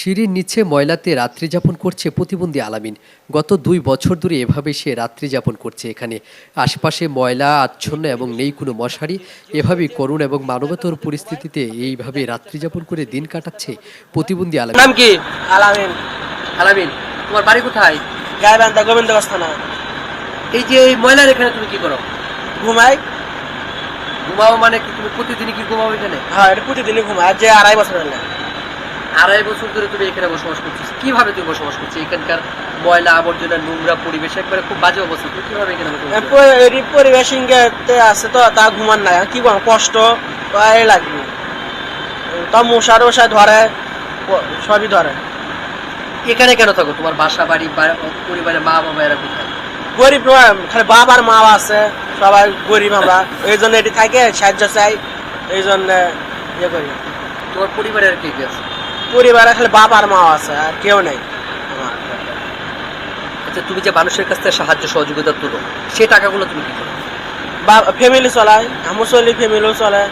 সিঁড়ির নিচে ময়লাতে রাত্রি যাপন করছে প্রতিবন্ধী আলামিন। গত 2 বছর ধরে এভাবে সে রাত্রি যাপন করছে এখানে। আশপাশে ময়লা আচ্ছন্ন এবং নেই কোনো মশারি। এভাবেই করুণ এবং মানবতার পরিস্থিতিতে এইভাবে রাত্রি যাপন করে দিন কাটাচ্ছে প্রতিবন্ধী আলামিন। নাম কি? আলামিন। আলামিন, তোমার বাড়ি কোথায়? গাইবান্ধা গোবিন্দগঞ্জ থানা। এই যে এই ময়লার এখানে তুমি কি করো? ঘুমাই। ঘুমাও মানে কি? তুমি প্রতিদিনই কি ঘুমাও এখানে? হ্যাঁ, এটা প্রতিদিনই ঘুমাই। আজ যে 2.5 বছর হলো। 2.5 বছর ধরে তুমি এখানে বসবাস করছো। কিভাবে তুমি বসবাস করছো? এখানকার ময়লা আবর্জনা নোংরা পরিবেশ একবারে খুব বাজে অবস্থা। তুমি কিভাবে এখানে বসবাস করছো? এই পরিবেশ ইংরেজিতে আছে তো তা ঘুমান নাই কি বল কষ্ট এই লাগবে তা মশা ধরে সবই ধরে। এখানে কেন থাকো? তোমার বাসা বাড়ি পরিবারের মা বাবা এরা কোথায়? গরিব নয়, খালি বাবার মা আছে, সবাই গরিব আমরা, এই জন্য এটি থাকে সাহায্য চাই, এই জন্য ইয়ে করি। তোমার পরিবারের কে কে আছে? পরিবারে খালি বাবার মা আছে, আর কেউ নেই। আচ্ছা, তুমি যে মানুষের কাছ থেকে সাহায্য সহযোগিতা তুলো, সেই টাকাগুলো তুমি কি করো? ফ্যামিলি চলাই, আমি চলি, ফ্যামিলিও চলে।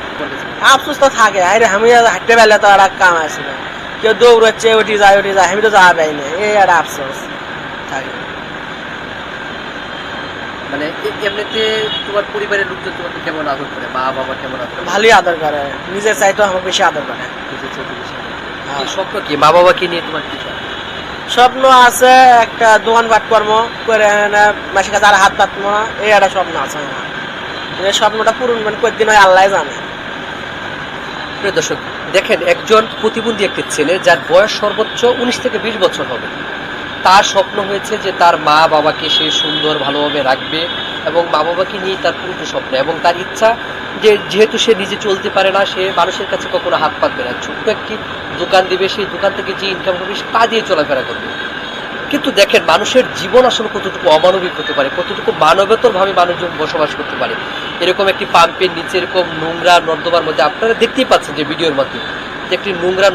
আফসোস তো থাকে, আরে আমি হাঁটতে পারলে তো আর কাম আছে না, কেউ দৌড়াচ্ছে উঠি যায় আমি তো যাওয়া পাই না, এই একটা আফসোস থাকে। মানে এমনিতে তোমার পরিবারের লোকজন তোমাকে কেমন আদর করে? মা বাবা কেমন আদর করে? ভালোই আদর করে, নিজের চাইতো আমার বেশি আদর করে। কি স্বপ্ন কি? মা বাবাকে নিয়ে তোমার কি স্বপ্ন? স্বপ্ন আছে একটা দোকানপাট কর্ম করে মাসের কাছে আর হাত পাতবো না, এই একটা স্বপ্ন আছে আমার। এই স্বপ্নটা পূরণ মানে কয়েকদিন হয় আল্লাহ জানে। প্রিয় দর্শক, দেখেন, একজন প্রতিবন্ধী একটি ছেলে যার বয়স সর্বোচ্চ 19 থেকে 20 বছর হবে, তার স্বপ্ন হয়েছে যে তার মা বাবাকে সে সুন্দর ভালোভাবে রাখবে এবং মা বাবাকে নিয়ে তার পুরো স্বপ্ন, এবং তার ইচ্ছা যে যেহেতু সে নিজে চলতে পারে না, সে মানুষের কাছে কখনো হাত পাতবে না, ছোট্ট একটি দোকান দিবে, সেই দোকান থেকে যে ইনকাম হবে তা দিয়ে চলাফেরা করবে। কিন্তু দেখেন, মানুষের জীবন আসলে কতটুকু অমানবিক হতে পারে, কতটুকু মানবেতর ভাবে মানুষজন বসবাস করতে পারে। এরকম একটি পাম্পের নিচে এরকম নোংরা নর্দমার মধ্যে আপনারা দেখতেই পাচ্ছেন যে ভিডিওর মধ্যে যে একটি নোংরা